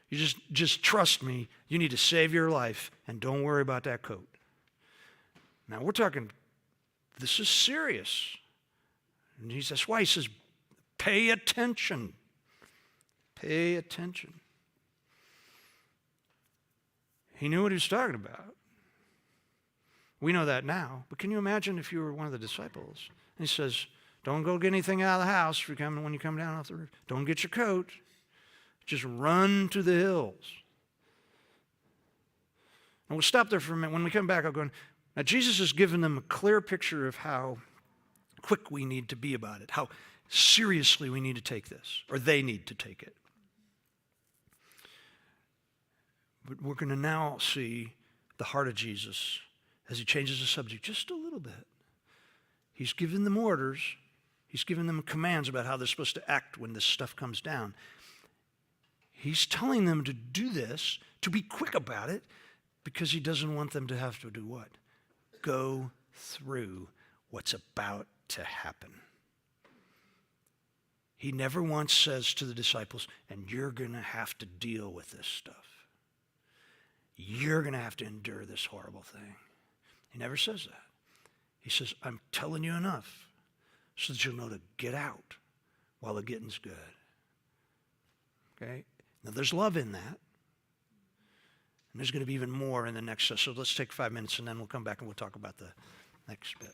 You just trust me. You need to save your life and don't worry about that coat. Now we're talking, this is serious. And that's why he says, pay attention. Pay attention. He knew what he was talking about. We know that now. But can you imagine if you were one of the disciples? And he says, don't go get anything out of the house when you come down off the roof. Don't get your coat. Just run to the hills. And we'll stop there for a minute. When we come back, I'll go, now Jesus has given them a clear picture of how quick we need to be about it, how seriously we need to take this, or they need to take it. But we're going to now see the heart of Jesus as he changes the subject just a little bit. He's given them orders. He's given them commands about how they're supposed to act when this stuff comes down. He's telling them to do this, to be quick about it, because he doesn't want them to have to do what? Go through what's about to happen. He never once says to the disciples, and you're going to have to deal with this stuff. You're going to have to endure this horrible thing. He never says that. He says, I'm telling you enough so that you'll know to get out while the getting's good. Okay? Now there's love in that. And there's going to be even more in the next session. So let's take 5 minutes and then we'll come back and we'll talk about the next bit.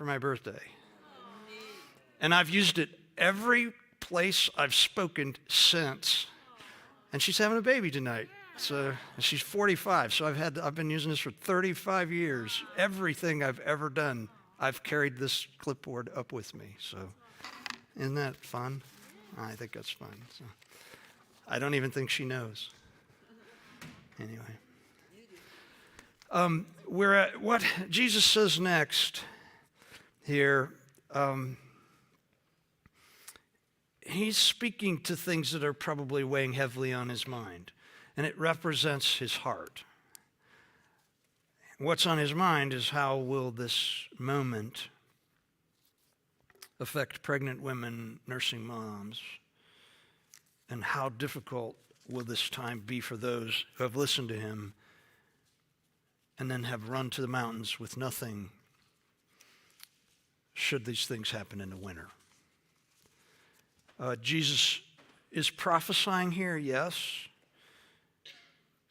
for my birthday. And I've used it every place I've spoken since. And she's having a baby tonight. So she's 45. So I've been using this for 35 years. Everything I've ever done, I've carried this clipboard up with me. So isn't that fun? I think that's fun. So I don't even think she knows. Anyway. We're at what Jesus says next here. He's speaking to things that are probably weighing heavily on his mind, and it represents his heart. What's on his mind is how will this moment affect pregnant women, nursing moms, and how difficult will this time be for those who have listened to him and then have run to the mountains with nothing should these things happen in the winter. Jesus is prophesying here, yes,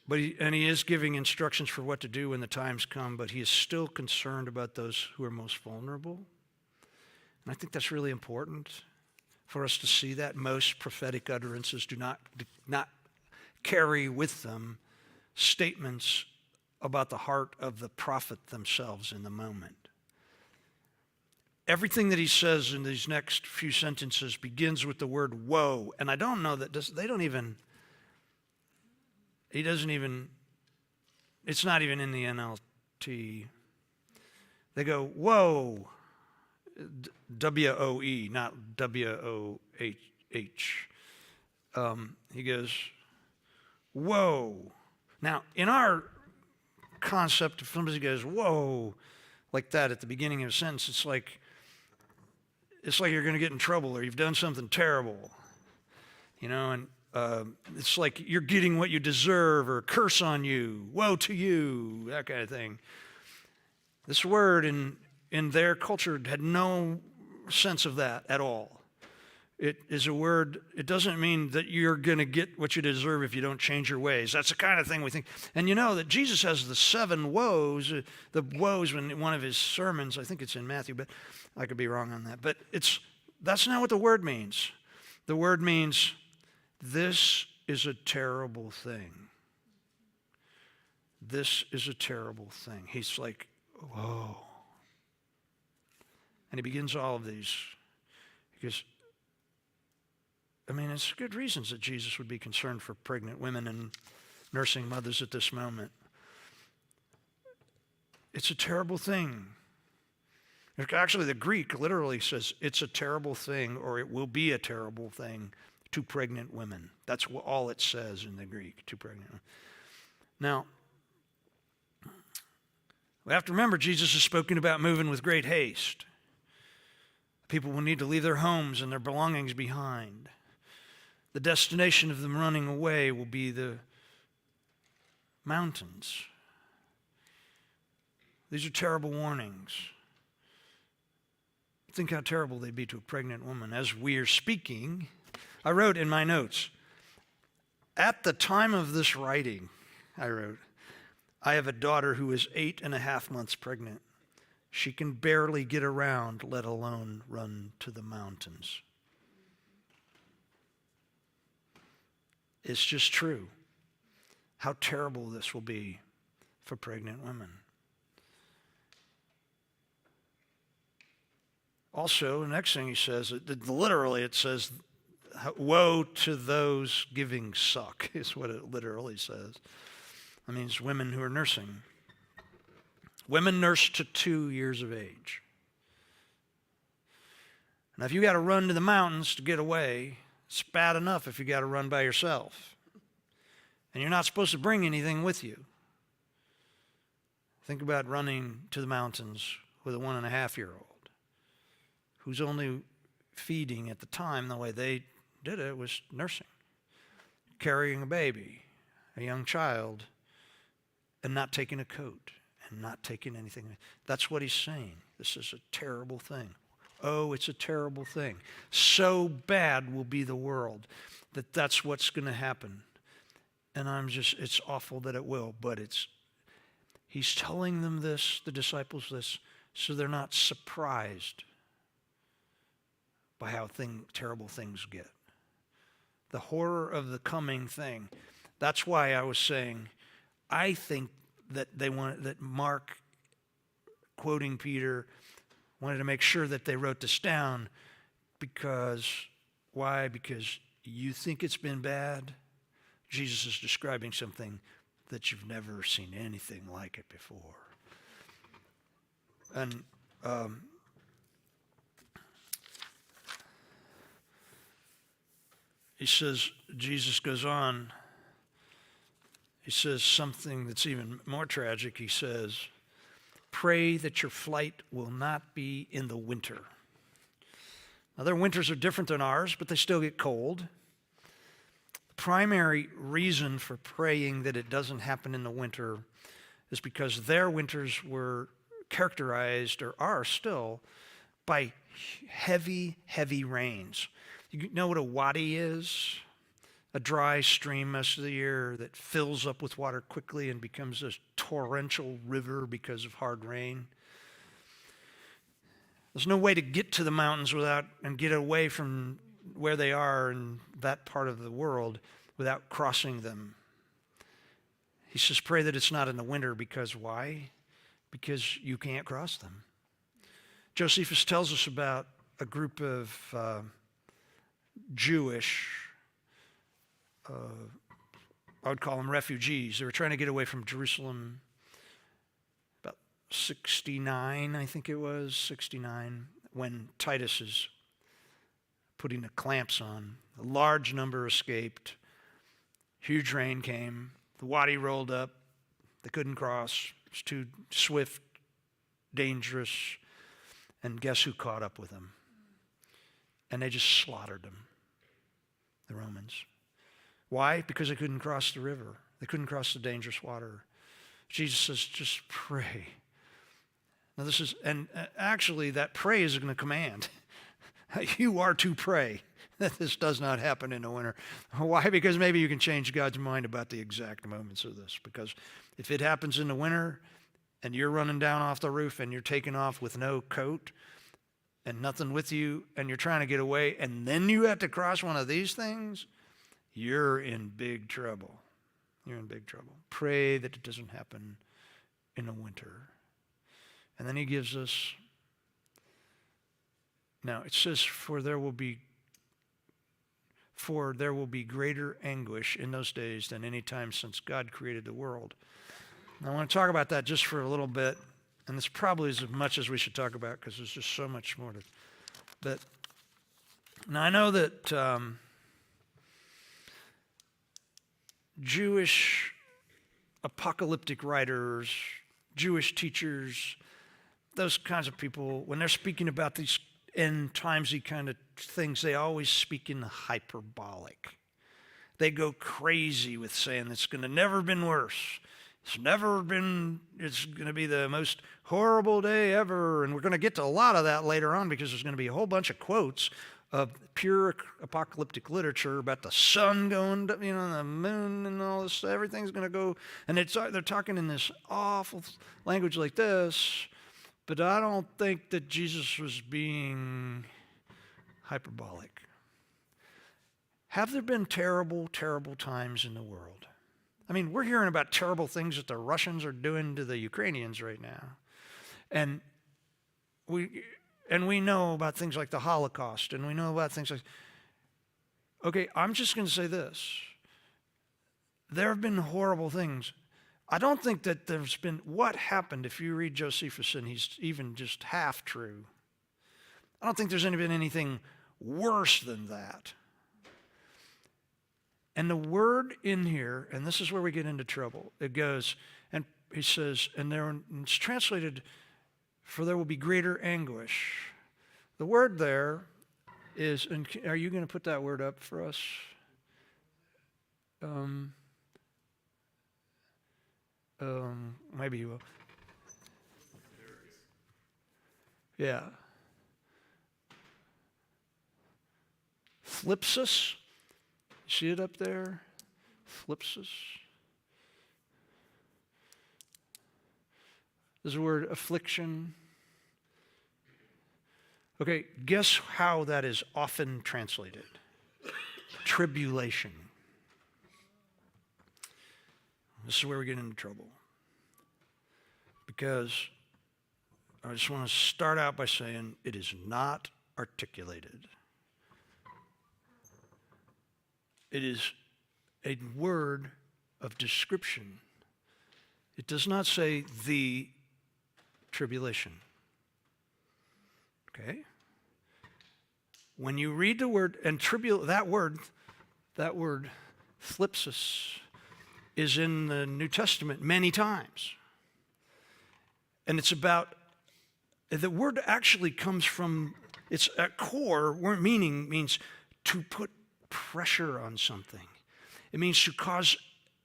but he is giving instructions for what to do when the times come, but he is still concerned about those who are most vulnerable. And I think that's really important for us to see that. Most prophetic utterances do not carry with them statements about the heart of the prophet themselves in the moment. Everything that he says in these next few sentences begins with the word woe. And I don't know that it's not even in the NLT. They go, woe, W-O-E, not W-O-H. He goes, whoa. Now, in our concept, if somebody goes, whoa, like that at the beginning of a sentence, it's like you're going to get in trouble or you've done something terrible, and it's like you're getting what you deserve or curse on you, woe to you, that kind of thing. This word in their culture had no sense of that at all. It is a word, it doesn't mean that you're going to get what you deserve if you don't change your ways. That's the kind of thing we think. And you know that Jesus has the seven woes, the woes in one of his sermons, I think it's in Matthew, but I could be wrong on that. But that's not what the word means. The word means this is a terrible thing. This is a terrible thing. He's like, whoa. And he begins all of these. Because it's good reasons that Jesus would be concerned for pregnant women and nursing mothers at this moment. It's a terrible thing. Actually, the Greek literally says it's a terrible thing, or it will be a terrible thing to pregnant women. That's all it says in the Greek, to pregnant women. Now, we have to remember Jesus has spoken about moving with great haste. People will need to leave their homes and their belongings behind. The destination of them running away will be the mountains. These are terrible warnings. Think how terrible they'd be to a pregnant woman. As we are speaking, I wrote in my notes, at the time of this writing, I have a daughter who is 8.5 months pregnant. She can barely get around, let alone run to the mountains. It's just true how terrible this will be for pregnant women. Also, the next thing he says, literally it says, woe to those giving suck, is what it literally says. That means women who are nursing. Women nurse to 2 years of age. Now, if you got to run to the mountains to get away, it's bad enough if you got to run by yourself. And you're not supposed to bring anything with you. Think about running to the mountains with a 1.5-year-old who's only feeding at the time. The way they did it was nursing, carrying a baby, a young child, and not taking a coat and not taking anything. That's what he's saying. This is a terrible thing. Oh, it's a terrible thing. So bad will be the world that that's what's going to happen. And it's awful that it will, but he's telling them this, the disciples this, so they're not surprised by how terrible things get. The horror of the coming thing. That's why I was saying, I think that that Mark, quoting Peter, wanted to make sure that they wrote this down. Because, why? Because you think it's been bad. Jesus is describing something that you've never seen anything like it before. And he says, Jesus goes on, he says something that's even more tragic. He says, pray that your flight will not be in the winter. Now, their winters are different than ours, but they still get cold. The primary reason for praying that it doesn't happen in the winter is because their winters were characterized, or are still, by heavy, heavy rains. You know what a wadi is? A dry stream most of the year that fills up with water quickly and becomes a torrential river because of hard rain. There's no way to get to the mountains and get away from where they are in that part of the world without crossing them. He says, pray that it's not in the winter, because why? Because you can't cross them. Josephus tells us about a group of Jewish, I would call them refugees. They were trying to get away from Jerusalem. About 69, I think it was, 69, when Titus is putting the clamps on. A large number escaped. Huge rain came. The wadi rolled up. They couldn't cross. It was too swift, dangerous. And guess who caught up with them? And they just slaughtered them, the Romans. Why? Because they couldn't cross the river. They couldn't cross the dangerous water. Jesus says, just pray. Now this is, and actually that pray is going to command. You are to pray that this does not happen in the winter. Why? Because maybe you can change God's mind about the exact moments of this. Because if it happens in the winter and you're running down off the roof and you're taking off with no coat and nothing with you and you're trying to get away and then you have to cross one of these things, you're in big trouble. You're in big trouble. Pray that it doesn't happen in the winter. And then he gives us, now it says, for there will be greater anguish in those days than any time since God created the world. And I want to talk about that just for a little bit, and this probably is as much as we should talk about because there's just so much more to it. But now I know that Jewish apocalyptic writers, Jewish teachers, those kinds of people, when they're speaking about these end timesy kind of things, they always speak in the hyperbolic. They go crazy with saying it's going to never been worse. It's going to be the most horrible day ever. And we're going to get to a lot of that later on because there's going to be a whole bunch of quotes of pure apocalyptic literature about the sun going, the moon and all this. Everything's going to go. And they're talking in this awful language like this. But I don't think that Jesus was being hyperbolic. Have there been terrible, terrible times in the world? I mean, we're hearing about terrible things that the Russians are doing to the Ukrainians right now. And we know about things like the Holocaust, and we know about things like, okay, I'm just going to say this. There have been horrible things. I don't think that there's been, what happened, if you read Josephus and he's even just half true, I don't think there's been anything worse than that. And the word in here, and this is where we get into trouble, it goes, and he says, and it's translated, for there will be greater anguish. The word there is, and are you going to put that word up for us? Maybe you will. Yeah. Thlipsis. See it up there? Thlipsis. There's the word affliction. Okay, guess how that is often translated? Tribulation. This is where we get into trouble. Because I just want to start out by saying it is not articulated. It is a word of description. It does not say the tribulation. Okay? When you read the word, and that word, thlipsis, is in the New Testament many times. And it's about, the word actually comes from, its at core, meaning means to put pressure on something. It means to cause,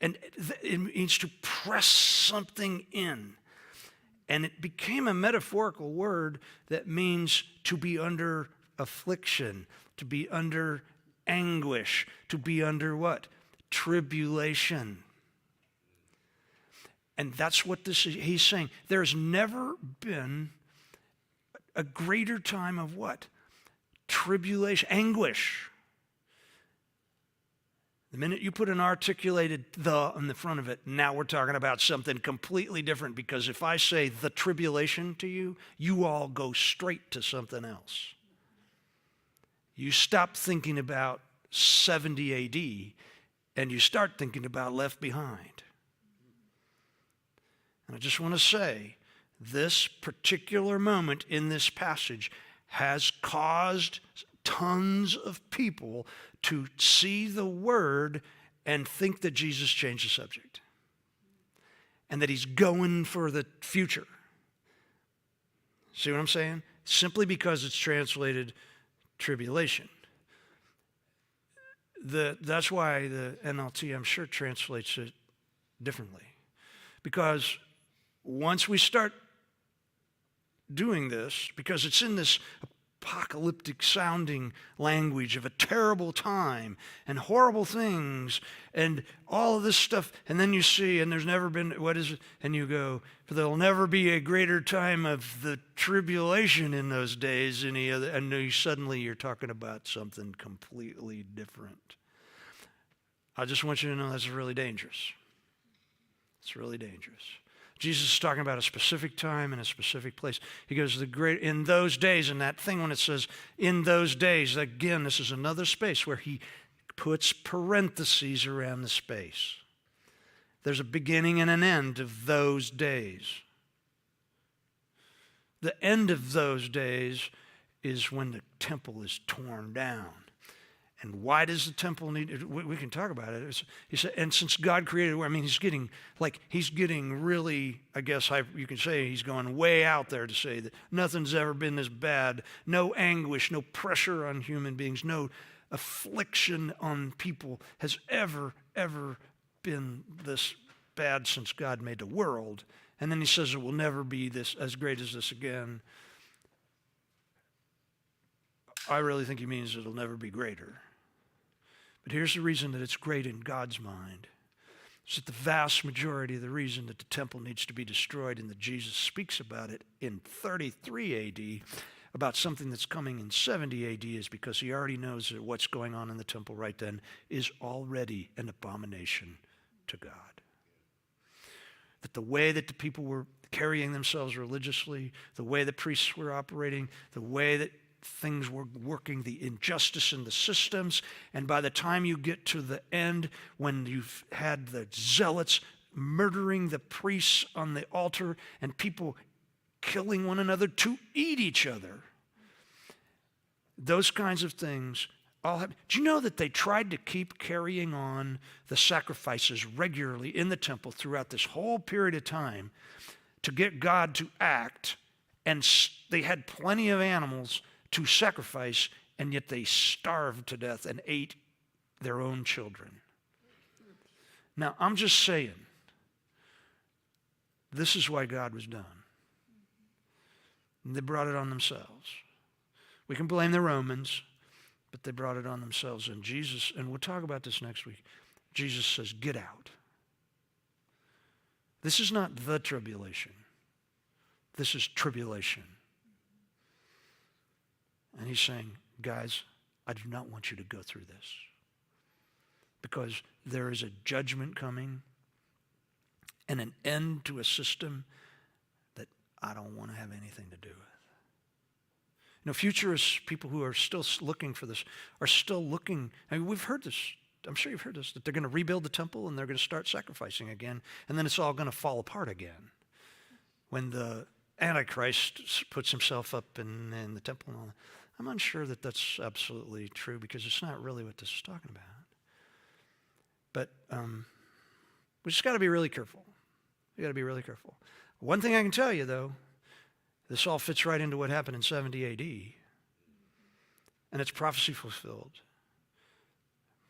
and it means to press something in. And it became a metaphorical word that means to be under affliction, to be under anguish, to be under what? Tribulation. And that's what he's saying. There's never been a greater time of what? Tribulation, anguish. The minute you put an articulated "the" on the front of it, now we're talking about something completely different, because if I say the tribulation to you, you all go straight to something else. You stop thinking about 70 AD and you start thinking about Left Behind. And I just want to say, this particular moment in this passage has caused tons of people to see the word and think that Jesus changed the subject and that he's going for the future. See what I'm saying? Simply because it's translated tribulation. That's why the NLT, I'm sure, translates it differently. Because once we start doing this, because it's in this apocalyptic sounding language of a terrible time and horrible things and all of this stuff, and then you see, and there's never been, what is it? And you go, for there'll never be a greater time of the tribulation in those days, any other, and suddenly you're talking about something completely different. I just want you to know that's really dangerous. It's really dangerous. Jesus is talking about a specific time and a specific place. He goes, in those days, and that thing when it says in those days, again, this is another space where he puts parentheses around the space. There's a beginning and an end of those days. The end of those days is when the temple is torn down. And why does the temple need, we can talk about it. He said, and since God created, I mean, he's getting really, I guess you can say he's going way out there to say that nothing's ever been this bad. No anguish, no pressure on human beings, no affliction on people has ever been this bad since God made the world. And then he says it will never be this as great as this again. I really think he means it'll never be greater. But here's the reason that it's great in God's mind. It's that the vast majority of the reason that the temple needs to be destroyed and that Jesus speaks about it in 33 AD, about something that's coming in 70 AD, is because he already knows that what's going on in the temple right then is already an abomination to God. That the way that the people were carrying themselves religiously, the way the priests were operating, the way that things were working, the injustice in the systems, and by the time you get to the end, when you've had the zealots murdering the priests on the altar and people killing one another to eat each other, those kinds of things all happen. Do you know that they tried to keep carrying on the sacrifices regularly in the temple throughout this whole period of time to get God to act, and they had plenty of animals to sacrifice, and yet they starved to death and ate their own children. Now, I'm just saying, this is why God was done. And they brought it on themselves. We can blame the Romans, but they brought it on themselves. And Jesus, and we'll talk about this next week, Jesus says, get out. This is not the tribulation. This is tribulation. And he's saying, guys, I do not want you to go through this. Because there is a judgment coming and an end to a system that I don't want to have anything to do with. You know, futurists, people who are still looking for this, are still looking. I mean, we've heard this. I'm sure you've heard this, that they're going to rebuild the temple and they're going to start sacrificing again, and then it's all going to fall apart again. When the Antichrist puts himself up in the temple and all that. I'm unsure that that's absolutely true because it's not really what this is talking about. But we just got to be really careful. We got to be really careful. One thing I can tell you, though, this all fits right into what happened in 70 AD, and it's prophecy fulfilled.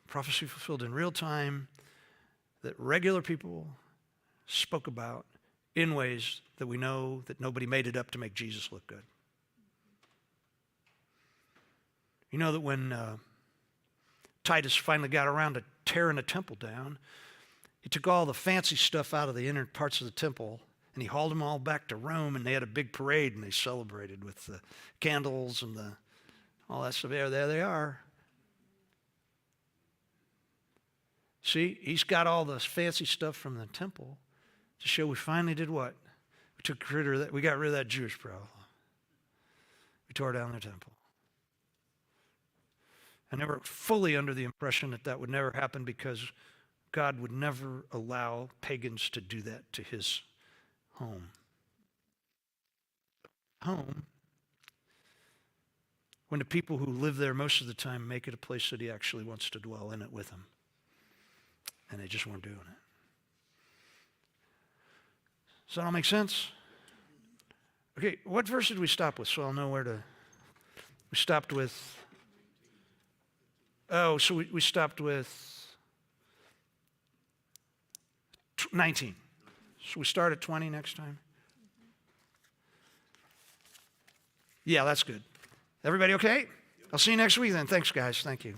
Prophecy fulfilled in real time that regular people spoke about in ways that we know that nobody made it up to make Jesus look good. You know that when Titus finally got around to tearing the temple down, he took all the fancy stuff out of the inner parts of the temple and he hauled them all back to Rome, and they had a big parade and they celebrated with the candles and all that stuff. There they are. See, he's got all this fancy stuff from the temple to show we finally did what? We got rid of that Jewish problem. We tore down their temple. And they were fully under the impression that that would never happen because God would never allow pagans to do that to his home. Home, when the people who live there most of the time make it a place that he actually wants to dwell in it with them. And they just weren't doing it. Does that all make sense? Okay, what verse did we stop with? So I'll know where to. We stopped with. Oh, so we stopped with 19. So we start at 20 next time? Yeah, that's good. Everybody okay? I'll see you next week then. Thanks, guys. Thank you.